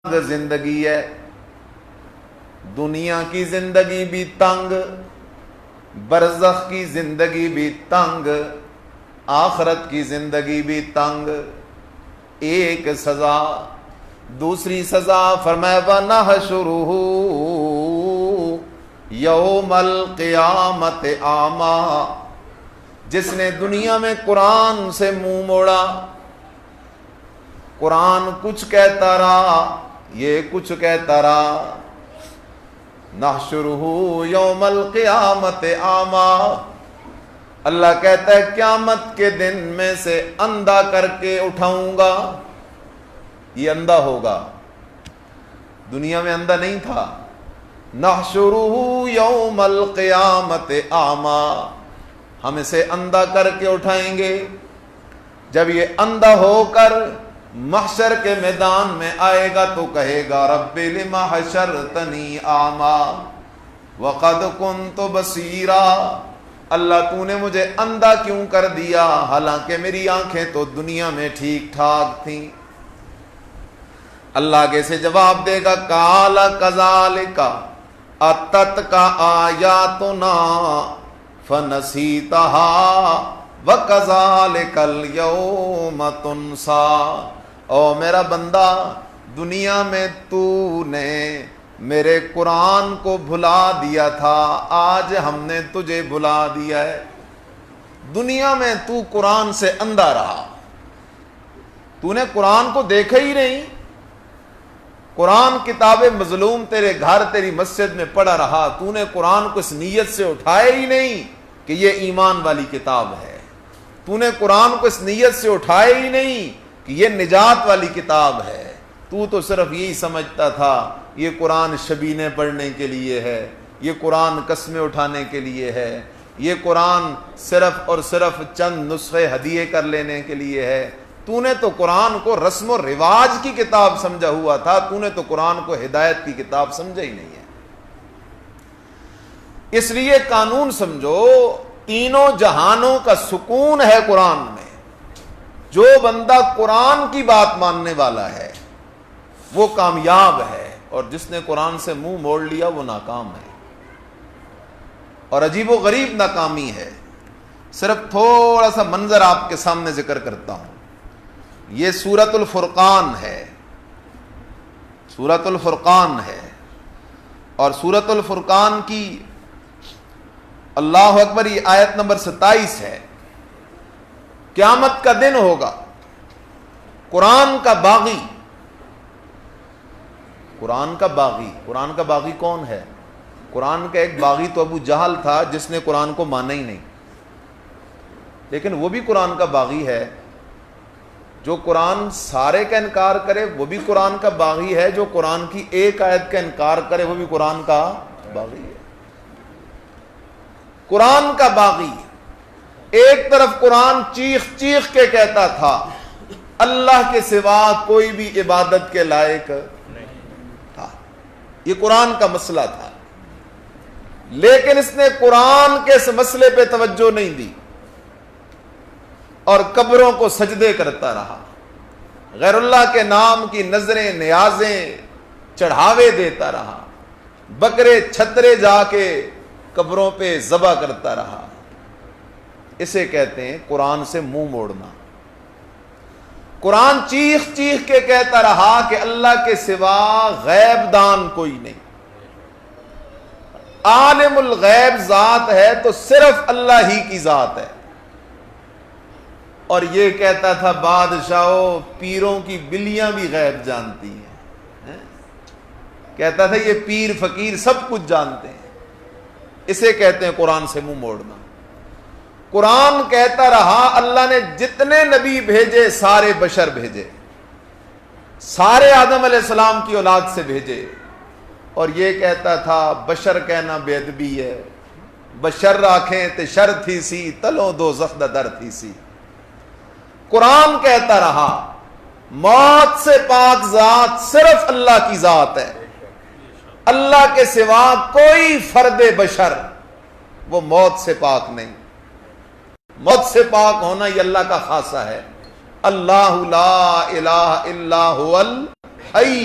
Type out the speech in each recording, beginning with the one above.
زندگی ہے، دنیا کی زندگی بھی تنگ، برزخ کی زندگی بھی تنگ، آخرت کی زندگی بھی تنگ۔ ایک سزا، دوسری سزا فرمایا وَنَحْشُرُهُ یوم القیامت اعمیٰ، جس نے دنیا میں قرآن سے منہ موڑا، قرآن کچھ کہتا رہا، یہ کچھ کہتا رہا۔ نحشرہ یوم القیامت اعمیٰ، اللہ کہتا ہے قیامت کے دن میں سے اندھا کر کے اٹھاؤں گا۔ یہ اندھا ہوگا، دنیا میں اندھا نہیں تھا۔ نحشرہ یوم القیامت اعمیٰ، ہم اسے اندھا کر کے اٹھائیں گے۔ جب یہ اندھا ہو کر محشر کے میدان میں آئے گا تو کہے گا رب لم حشرتنی اعمیٰ وقد کنت بصیرا، اللہ تو نے مجھے اندھا کیوں کر دیا حالانکہ میری آنکھیں تو دنیا میں ٹھیک ٹھاک تھیں۔ اللہ آگے سے جواب دے گا قال کذالک اتتک آیاتنا فنسیتہا وَكَذَلِكَ الْيَوْمَ تُنْسَىٰ، او میرا بندہ، دنیا میں تو نے میرے قرآن کو بھلا دیا تھا، آج ہم نے تجھے بھلا دیا ہے۔ دنیا میں تو قرآن سے اندھا رہا، تو نے قرآن کو دیکھا ہی نہیں، قرآن کتاب مظلوم تیرے گھر تیری مسجد میں پڑا رہا، تو نے قرآن کو اس نیت سے اٹھایا ہی نہیں کہ یہ ایمان والی کتاب ہے، تو نے قرآن کو اس نیت سے اٹھایا ہی نہیں کہ یہ نجات والی کتاب ہے، تو صرف یہی سمجھتا تھا یہ قرآن شبینے پڑھنے کے لیے ہے، یہ قرآن قسمیں اٹھانے کے لیے ہے، یہ قرآن صرف اور صرف چند نسخے ہدیے کر لینے کے لیے ہے۔ تو نے تو قرآن کو رسم و رواج کی کتاب سمجھا ہوا تھا، تو نے تو قرآن کو ہدایت کی کتاب سمجھا ہی نہیں ہے۔ اس لیے قانون سمجھو، تینوں جہانوں کا سکون ہے قرآن میں۔ جو بندہ قرآن کی بات ماننے والا ہے وہ کامیاب ہے، اور جس نے قرآن سے منہ موڑ لیا وہ ناکام ہے، اور عجیب و غریب ناکامی ہے۔ صرف تھوڑا سا منظر آپ کے سامنے ذکر کرتا ہوں۔ یہ سورۃ الفرقان ہے، سورۃ الفرقان ہے، اور سورۃ الفرقان کی اللہ اکبر یہ آیت نمبر 27 ہے۔ قیامت کا دن ہوگا، قرآن کا باغی، قرآن کا باغی، قرآن کا باغی کون ہے؟ قرآن کا ایک باغی تو ابو جہل تھا جس نے قرآن کو مانا ہی نہیں، لیکن وہ بھی قرآن کا باغی ہے۔ جو قرآن سارے کا انکار کرے وہ بھی قرآن کا باغی ہے، جو قرآن کی ایک آیت کا انکار کرے وہ بھی قرآن کا باغی ہے۔ قرآن کا باغی، ایک طرف قرآن چیخ چیخ کے کہتا تھا اللہ کے سوا کوئی بھی عبادت کے لائق تھا، یہ قرآن کا مسئلہ تھا، لیکن اس نے قرآن کے اس مسئلے پہ توجہ نہیں دی اور قبروں کو سجدے کرتا رہا، غیر اللہ کے نام کی نظریں نیازیں چڑھاوے دیتا رہا، بکرے چھترے جا کے قبروں پہ ذبح کرتا رہا۔ اسے کہتے ہیں قرآن سے منہ موڑنا۔ قرآن چیخ چیخ کے کہتا رہا کہ اللہ کے سوا غیب دان کوئی نہیں، عالم الغیب ذات ہے تو صرف اللہ ہی کی ذات ہے، اور یہ کہتا تھا بادشاہوں پیروں کی بلیاں بھی غیب جانتی ہیں، کہتا تھا یہ پیر فقیر سب کچھ جانتے ہیں۔ اسے کہتے ہیں قرآن سے منہ موڑنا۔ قرآن کہتا رہا اللہ نے جتنے نبی بھیجے سارے بشر بھیجے، سارے آدم علیہ السلام کی اولاد سے بھیجے، اور یہ کہتا تھا بشر کہنا بے ادبی ہے، بشر آنکھیں تے شر تھی سی تلوں دو زخد در تھی سی۔ قرآن کہتا رہا موت سے پاک ذات صرف اللہ کی ذات ہے، اللہ کے سوا کوئی فرد بشر وہ موت سے پاک نہیں۔ موت سے پاک ہونا یہ اللہ کا خاصہ ہے۔ اللہ لا الہ الا هو الحی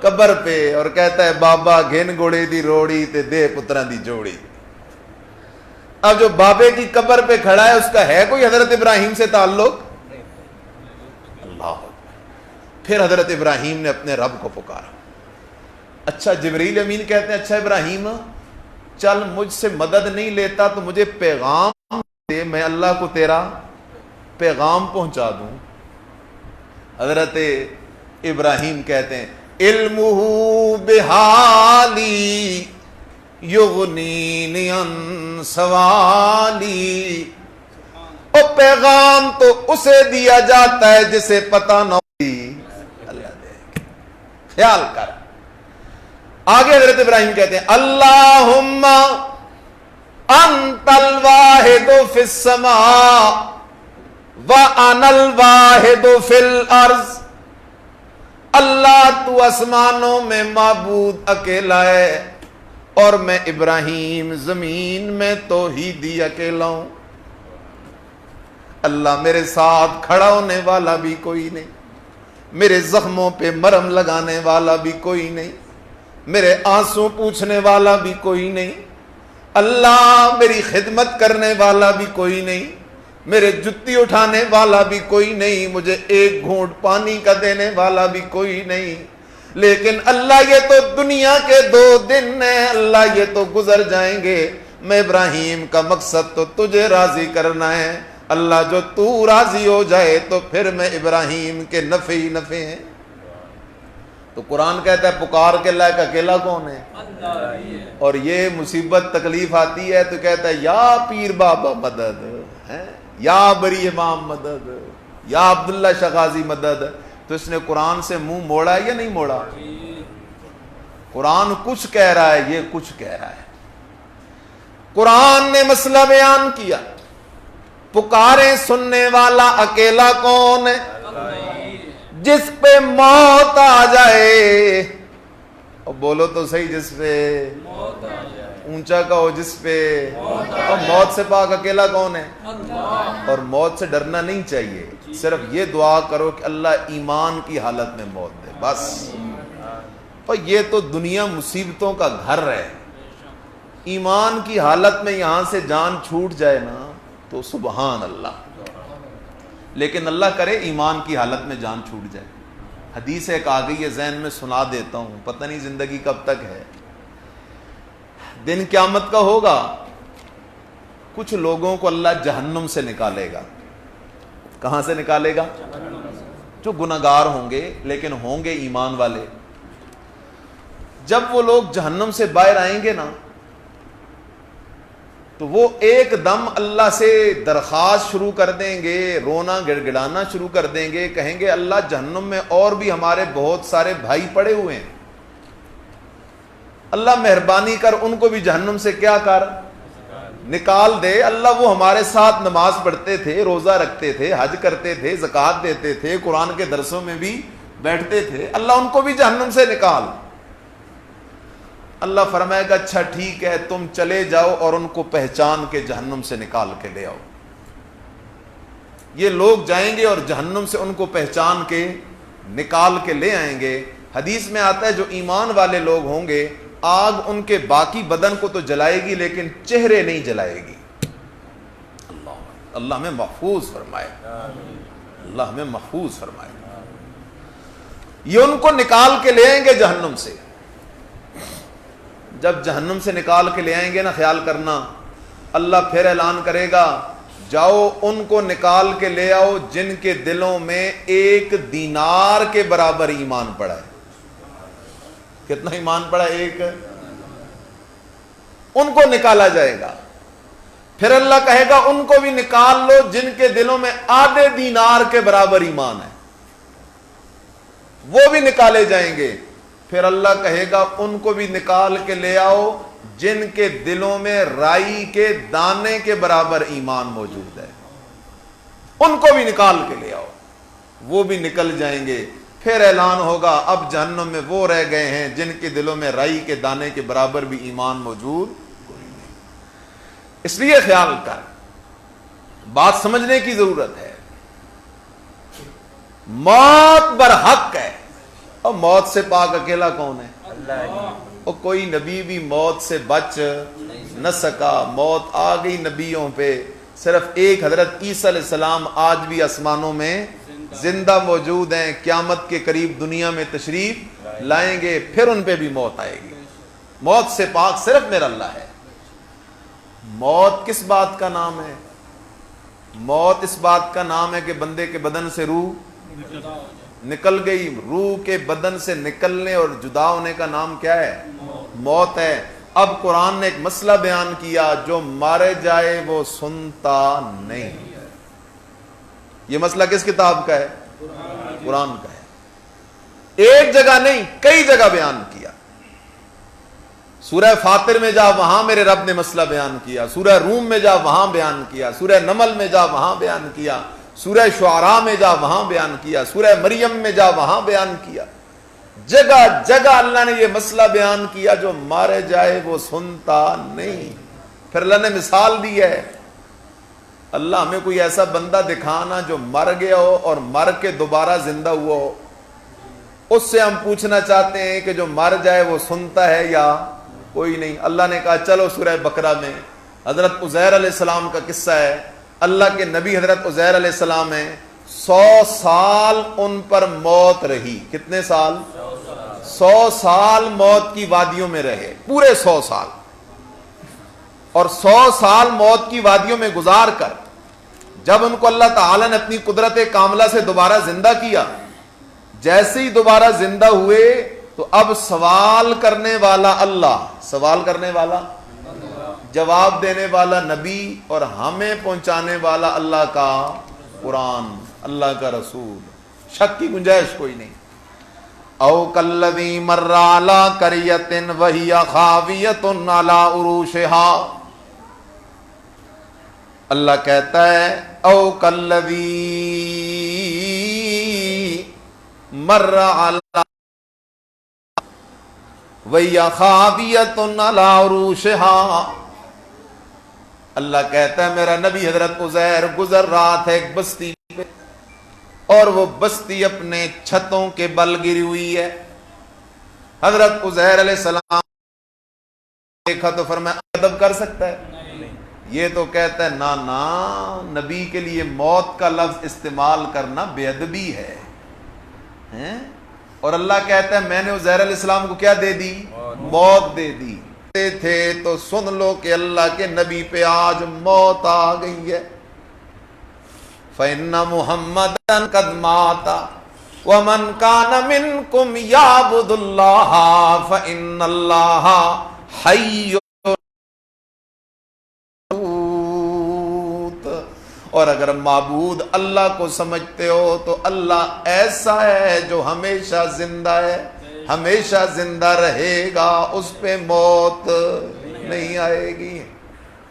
قبر پہ اور کہتا ہے بابا گھن گوڑے دی روڑی تے دے پتران دی جوڑی. اب جو بابے کی قبر پہ کھڑا ہے اس کا ہے کوئی حضرت ابراہیم سے تعلق؟ اللہ. پھر حضرت ابراہیم نے اپنے رب کو پکارا. اچھا جبریل امین کہتے ہیں اچھا ابراہیم چل مجھ سے مدد نہیں لیتا تو مجھے پیغام دے, میں اللہ کو تیرا پیغام پہنچا دوں. حضرت ابراہیم کہتے ہیں علمہ بحالی یغنینی عن سوالی. او پیغام تو اسے دیا جاتا ہے جسے پتہ نہ ہوتی. اللہ دے خیال کر. آگے حضرت ابراہیم کہتے ہیں اللہم انت الواحد فی السماء وانا الواحد فی الارض. اللہ تو آسمانوں میں معبود اکیلا ہے اور میں ابراہیم زمین میں توحیدی اکیلا ہوں. اللہ میرے ساتھ کھڑا ہونے والا بھی کوئی نہیں, میرے زخموں پہ مرہم لگانے والا بھی کوئی نہیں, میرے آنسو پوچھنے والا بھی کوئی نہیں. اللہ میری خدمت کرنے والا بھی کوئی نہیں, میرے جتی اٹھانے والا بھی کوئی نہیں, مجھے ایک گھونٹ پانی کا دینے والا بھی کوئی نہیں. لیکن اللہ یہ تو دنیا کے 2 دن ہیں, اللہ یہ تو گزر جائیں گے. میں ابراہیم کا مقصد تو تجھے راضی کرنا ہے. اللہ جو تو راضی ہو جائے تو پھر میں ابراہیم کے نفع ہی نفع ہیں. تو قرآن کہتا ہے پکار کے لائق اکیلا کون ہے؟ اللہ. اور یہ مصیبت تکلیف آتی ہے تو کہتا ہے یا پیر بابا مدد ہے, یا بری امام مدد, یا عبداللہ شغازی مدد. تو اس نے قرآن سے منہ موڑا ہے یا نہیں موڑا؟ قرآن کچھ کہہ رہا ہے, یہ کچھ کہہ رہا ہے. قرآن نے مسئلہ بیان کیا. پکاریں سننے والا اکیلا کون ہے؟ جس پہ موت آ جائے. اور بولو تو صحیح, جس پہ موت آ جائے. اونچا کہو جس پہ. اور موت سے پاک اکیلا کون ہے؟ اور موت سے ڈرنا نہیں چاہیے, صرف یہ دعا کرو کہ اللہ ایمان کی حالت میں موت دے بس. اور یہ تو دنیا مصیبتوں کا گھر ہے. ایمان کی حالت میں یہاں سے جان چھوٹ جائے نا تو سبحان اللہ. لیکن اللہ کرے ایمان کی حالت میں جان چھوٹ جائے. حدیث ایک آ گئی ہے ذہن میں سنا دیتا ہوں, پتہ نہیں زندگی کب تک ہے. دن قیامت کا ہوگا, کچھ لوگوں کو اللہ جہنم سے نکالے گا. کہاں سے نکالے گا؟ جو گناہگار ہوں گے لیکن ہوں گے ایمان والے. جب وہ لوگ جہنم سے باہر آئیں گے نا تو وہ ایک دم اللہ سے درخواست شروع کر دیں گے, رونا گڑ گڑانا شروع کر دیں گے, کہیں گے اللہ جہنم میں اور بھی ہمارے بہت سارے بھائی پڑے ہوئے ہیں, اللہ مہربانی کر ان کو بھی جہنم سے کیا کر نکال دے. اللہ وہ ہمارے ساتھ نماز پڑھتے تھے, روزہ رکھتے تھے, حج کرتے تھے, زکوٰۃ دیتے تھے, قرآن کے درسوں میں بھی بیٹھتے تھے, اللہ ان کو بھی جہنم سے نکال. اللہ فرمائے گا اچھا ٹھیک ہے تم چلے جاؤ اور ان کو پہچان کے جہنم سے نکال کے لے آؤ. یہ لوگ جائیں گے اور جہنم سے ان کو پہچان کے نکال کے لے آئیں گے. حدیث میں آتا ہے جو ایمان والے لوگ ہوں گے آگ ان کے باقی بدن کو تو جلائے گی لیکن چہرے نہیں جلائے گی. اللہ ہمیں محفوظ فرمائے, اللہ ہمیں محفوظ فرمائے. یہ ان کو نکال کے لے آئیں گے جہنم سے. جب جہنم سے نکال کے لے آئیں گے نا, خیال کرنا اللہ پھر اعلان کرے گا جاؤ ان کو نکال کے لے آؤ جن کے دلوں میں 1 دینار کے برابر ایمان پڑا ہے. کتنا ایمان پڑا؟ 1. ان کو نکالا جائے گا. پھر اللہ کہے گا ان کو بھی نکال لو جن کے دلوں میں ½ دینار کے برابر ایمان ہے, وہ بھی نکالے جائیں گے. پھر اللہ کہے گا ان کو بھی نکال کے لے آؤ جن کے دلوں میں رائی کے دانے کے برابر ایمان موجود ہے, ان کو بھی نکال کے لے آؤ, وہ بھی نکل جائیں گے. پھر اعلان ہوگا اب جہنم میں وہ رہ گئے ہیں جن کے دلوں میں رائی کے دانے کے برابر بھی ایمان موجود. اس لیے خیال کر, بات سمجھنے کی ضرورت ہے. موت برحق ہے, اور موت سے پاک اکیلا کون ہے؟ اور کوئی نبی بھی موت سے بچ نہ سکا، موت آ گئی نبیوں پہ، صرف ایک حضرت عیسیٰ علیہ السلام آج بھی آسمانوں میں زندہ موجود ہیں، قیامت کے قریب دنیا میں تشریف لائیں گے، پھر ان پہ بھی موت آئے گی۔ موت سے پاک صرف میرا اللہ ہے۔ موت کس بات کا نام ہے؟ موت اس بات کا نام ہے کہ بندے کے بدن سے روح نکل گئی۔ روح کے بدن سے نکلنے اور جدا ہونے کا نام کیا ہے؟ موت ہے۔ اب قرآن نے ایک مسئلہ بیان کیا، جو مارے جائے وہ سنتا نہیں۔ یہ مسئلہ کس کتاب کا ہے؟ قرآن کا ہے۔ ایک جگہ نہیں، کئی جگہ بیان کیا۔ سورہ فاطر میں جا وہاں میرے رب نے مسئلہ بیان کیا، سورہ روم میں جا وہاں بیان کیا، سورہ نمل میں جا وہاں بیان کیا، سورہ شعراء میں جا وہاں بیان کیا، سورہ مریم میں جا وہاں بیان کیا۔ جگہ جگہ اللہ نے یہ مسئلہ بیان کیا، جو مارے جائے وہ سنتا نہیں۔ پھر اللہ نے مثال دی ہے، اللہ ہمیں کوئی ایسا بندہ دکھانا جو مر گیا ہو اور مر کے دوبارہ زندہ ہوا ہو، اس سے ہم پوچھنا چاہتے ہیں کہ جو مر جائے وہ سنتا ہے یا کوئی نہیں۔ اللہ نے کہا چلو سورہ بقرہ میں حضرت عزیر علیہ السلام کا قصہ ہے۔ اللہ کے نبی حضرت عزیر علیہ السلام ہیں، 100 سال ان پر موت رہی۔ کتنے سال؟ 100 سال موت کی وادیوں میں رہے، پورے 100 سال۔ اور 100 سال موت کی وادیوں میں گزار کر جب ان کو اللہ تعالی نے اپنی قدرت کاملہ سے دوبارہ زندہ کیا، جیسے ہی دوبارہ زندہ ہوئے تو اب سوال کرنے والا اللہ، سوال کرنے والا، جواب دینے والا نبی، اور ہمیں پہنچانے والا اللہ کا قرآن، اللہ کا رسول۔ شک کی گنجائش کوئی نہیں۔ او کالذی مر علی قریۃ وہی خاویۃ علی عروشہا، اللہ کہتا ہے او کالذی مر علی وَيَا خَاوِيَةٌ عَلَىٰ عُرُوشِهَا، اللہ کہتا ہے میرا نبی حضرت عزیر گزر رہا تھا ایک بستی پہ، اور وہ بستی اپنے چھتوں کے بل گری ہوئی ہے۔ حضرت عزیر علیہ السلام دیکھا تو فرمایا ادب کر سکتا ہے؟ یہ تو کہتا ہے نا نا، نبی کے لیے موت کا لفظ استعمال کرنا بے ادبی ہے۔ اور اللہ کہتا ہے میں نے عزیر علیہ السلام کو کیا دے دی؟ موت دے دی۔ تھے تو سن لو کہ اللہ کے نبی پہ آج موت آ گئی ہے۔ فَإِنَّ مُحَمَّدًا قَدْ مَاتَ وَمَنْ كَانَ مِنْكُمْ يَعْبُدُ اللَّهَ فَإِنَّ اللَّهَ حَيٌّ۔ اور اگر معبود اللہ کو سمجھتے ہو تو اللہ ایسا ہے جو ہمیشہ زندہ ہے، ہمیشہ زندہ رہے گا، اس پہ موت نہیں آئے گی۔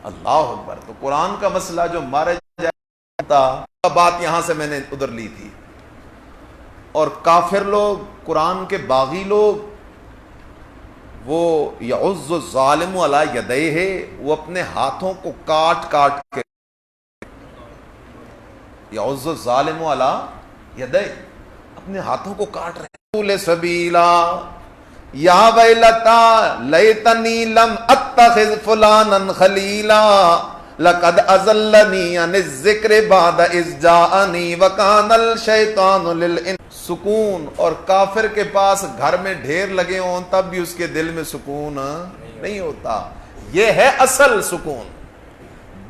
اللہ اکبر۔ تو قرآن کا مسئلہ جو مارے جائے، بات یہاں سے میں نے ادھر لی تھی۔ اور کافر لوگ، قرآن کے باغی لوگ، وہ یعض الظالم علی یدیہ، وہ اپنے ہاتھوں کو کاٹ کاٹ کے، یعض الظالم علی یدیہ، اپنے ہاتھوں کو کاٹ رہے۔ سبیلا یا ویلتا لیتنی لم اتخذ فلانا خلیلا لقد اضلنی عن الذکر بعد اذ جاءنی وکان الشیطان للانسان۔ سکون، اور کافر کے پاس گھر میں ڈھیر لگے ہوں تب بھی اس کے دل میں سکون نہیں ہوتا۔ یہ ہے اصل سکون،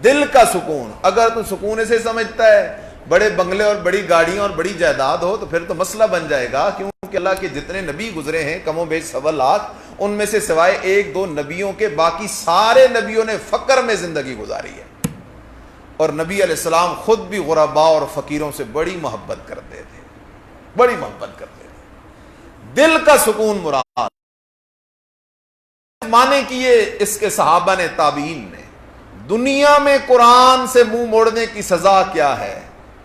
دل کا سکون۔ اگر تو سکون اسے سمجھتا ہے بڑے بنگلے اور بڑی گاڑیاں اور بڑی جائیداد ہو تو پھر تو مسئلہ بن جائے گا، کیونکہ اللہ کے جتنے نبی گزرے ہیں کم و بیش 1.25 لاکھ، ان میں سے سوائے 1-2 نبیوں کے باقی سارے نبیوں نے فقر میں زندگی گزاری ہے۔ اور نبی علیہ السلام خود بھی غرباء اور فقیروں سے بڑی محبت کرتے تھے، بڑی محبت کرتے تھے۔ دل کا سکون مراد مانے کیے اس کے صحابہ نے، تابعین نے۔ دنیا میں قرآن سے منہ موڑنے کی سزا کیا ہے؟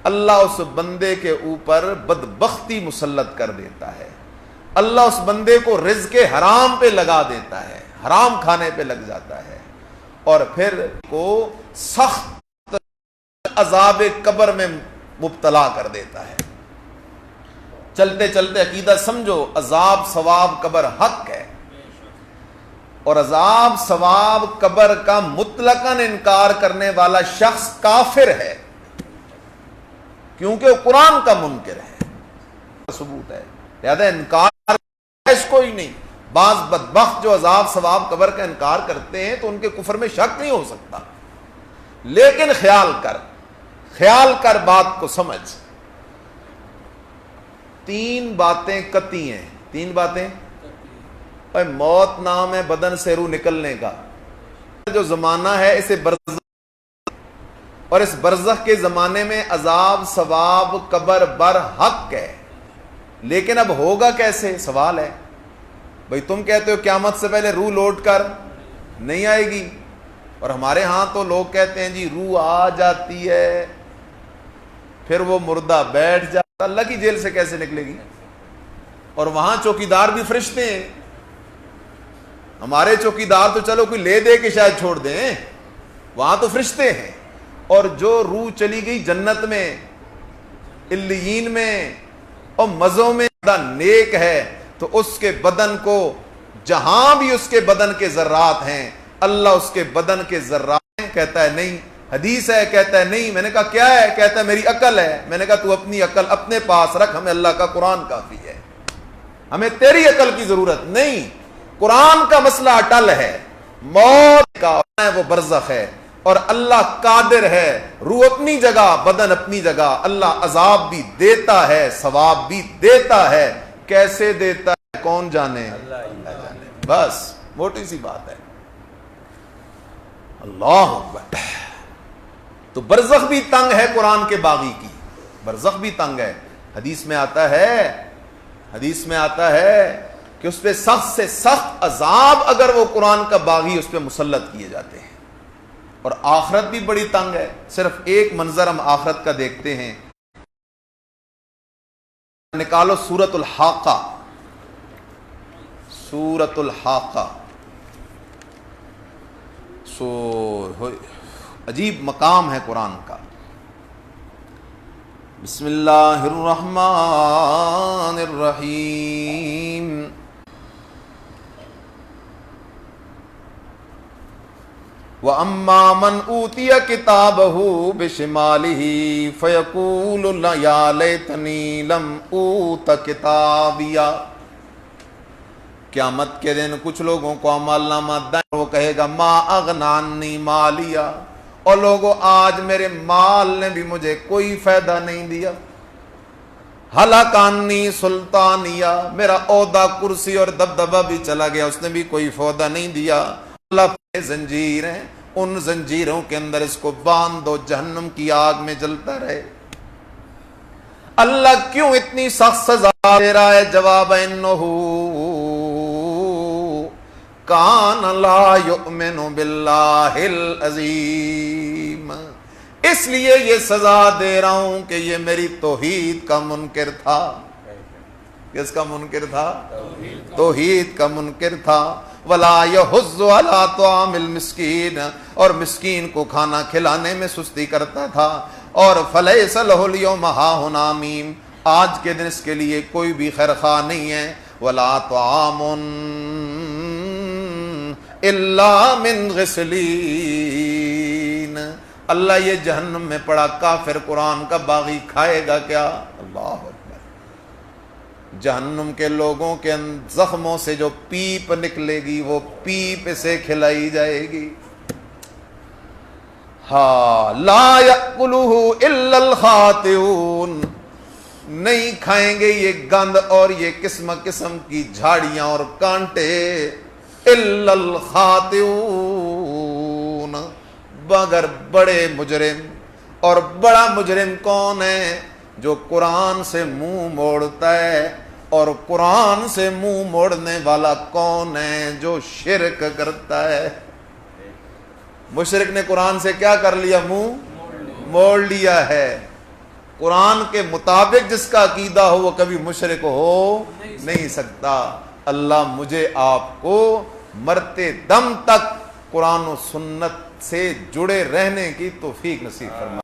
اللہ اس بندے کے اوپر بدبختی مسلط کر دیتا ہے، اللہ اس بندے کو رزق حرام پہ لگا دیتا ہے، حرام کھانے پہ لگ جاتا ہے، اور پھر کو سخت عذاب قبر میں مبتلا کر دیتا ہے۔ چلتے چلتے عقیدہ سمجھو عذاب ثواب قبر حق ہے، اور عذاب ثواب قبر کا مطلقاً انکار کرنے والا شخص کافر ہے، کیونکہ وہ قرآن کا منکر ہے، ثبوت ہے، لہذا انکار اس کو ہی نہیں۔ بعض بدبخت جو عذاب ثواب قبر کا انکار کرتے ہیں تو ان کے کفر میں شک نہیں ہو سکتا، لیکن خیال کر بات کو سمجھ، تین باتیں قطعی ہیں، تین باتیں، موت نام ہے بدن سے روح نکلنے کا، جو زمانہ ہے اسے برزخ، اور اس برزخ کے زمانے میں عذاب ثواب قبر بر حق ہے، لیکن اب ہوگا کیسے سوال ہے۔ بھئی تم کہتے ہو قیامت سے پہلے روح لوٹ کر نہیں آئے گی، اور ہمارے ہاں تو لوگ کہتے ہیں جی روح آ جاتی ہے پھر وہ مردہ بیٹھ جاتا، اللہ کی جیل سے کیسے نکلے گی؟ اور وہاں چوکیدار بھی فرشتے ہیں، ہمارے چوکیدار تو چلو کوئی لے دے کے شاید چھوڑ دیں، وہاں تو فرشتے ہیں، اور جو روح چلی گئی جنت میں علیین میں اور مزوں میں نیک ہے تو اس کے بدن کو جہاں بھی اس کے بدن کے ذرات ہیں اللہ اس کے بدن کے ذرات ہیں، کہتا ہے نہیں، حدیث ہے، کہتا ہے نہیں، میں نے کہا کیا ہے؟ کہتا ہے میری عقل ہے، میں نے کہا تو اپنی عقل اپنے پاس رکھ، ہمیں اللہ کا قرآن کافی ہے، ہمیں تیری عقل کی ضرورت نہیں، قرآن کا مسئلہ اٹل ہے، موت کا ہے وہ برزخ ہے، اور اللہ قادر ہے، روح اپنی جگہ بدن اپنی جگہ، اللہ عذاب بھی دیتا ہے ثواب بھی دیتا ہے، کیسے دیتا ہے کون جانے، اللہ جانے، بس موٹی سی بات ہے۔ اللہ اکبر۔ تو برزخ بھی تنگ ہے قرآن کے باغی کی، برزخ بھی تنگ ہے، حدیث میں آتا ہے کہ اس پہ سخت سے سخت عذاب اگر وہ قرآن کا باغی اس پہ مسلط کیے جاتے ہیں، اور آخرت بھی بڑی تنگ ہے۔ صرف ایک منظر ہم آخرت کا دیکھتے ہیں، نکالو سورۃ الحاقہ، سورۃ الحاقہ، عجیب مقام ہے قرآن کا۔ بسم اللہ الرحمن الرحیم۔ وَأَمَّا مَنْ أُوتِيَ كِتَابَهُ بِشِمَالِهِ فَيَقُولُ يَا لَيْتَنِي لَمْ أُوتَ كِتَابِيَا۔ قیامت کے دن کچھ لوگوں کو عمل نامہ دائیں، وہ کہے گا ما اغنی عنی مالیا، اور لوگوں آج میرے مال نے بھی مجھے کوئی فائدہ نہیں دیا، ہلاک عنی سلطانیہ، میرا عہدہ کرسی اور دبدبہ بھی چلا گیا، اس نے بھی کوئی فائدہ نہیں دیا۔ اللہ زنجیریں، ان زنجیروں کے اندر اس کو باندھ دو، جہنم کی آگ میں جلتا رہے۔ اللہ کیوں اتنی سخت سزا دے رہا ہے؟ جواب انہو کان لا یؤمن باللہ العظیم، اس لیے یہ سزا دے رہا ہوں کہ یہ میری توحید کا منکر تھا۔ کس کا منکر تھا؟ توحید کا منکر تھا۔ ولا یحض علی طعام المسکین، اور مسکین کو کھانا کھلانے میں سستی کرتا تھا۔ اور فلیس لہ الیوم ہاہنا حمیم، آج کے دن اس کے لیے کوئی بھی خیر خواہ نہیں ہے۔ ولا طعام الا من غسلین، اللہ یہ جہنم میں پڑا کافر قرآن کا باغی کھائے گا کیا؟ اللہ اکبر۔ جہنم کے لوگوں کے زخموں سے جو پیپ نکلے گی وہ پیپ سے کھلائی جائے گی۔ ہاں، لا یأکلہ الا الخاطئون، نہیں کھائیں گے یہ گند اور یہ قسم قسم کی جھاڑیاں اور کانٹے، الا الخاطئون، مگر بڑے مجرم۔ اور بڑا مجرم کون ہے؟ جو قرآن سے منہ موڑتا ہے۔ اور قرآن سے منہ موڑنے والا کون ہے؟ جو شرک کرتا ہے۔ مشرک نے قرآن سے کیا کر لیا؟ منہ موڑ لیا ہے۔ قرآن کے مطابق جس کا عقیدہ ہو وہ کبھی مشرک ہو نہیں سکتا۔ اللہ مجھے آپ کو مرتے دم تک قرآن و سنت سے جڑے رہنے کی توفیق نصیب فرمائے۔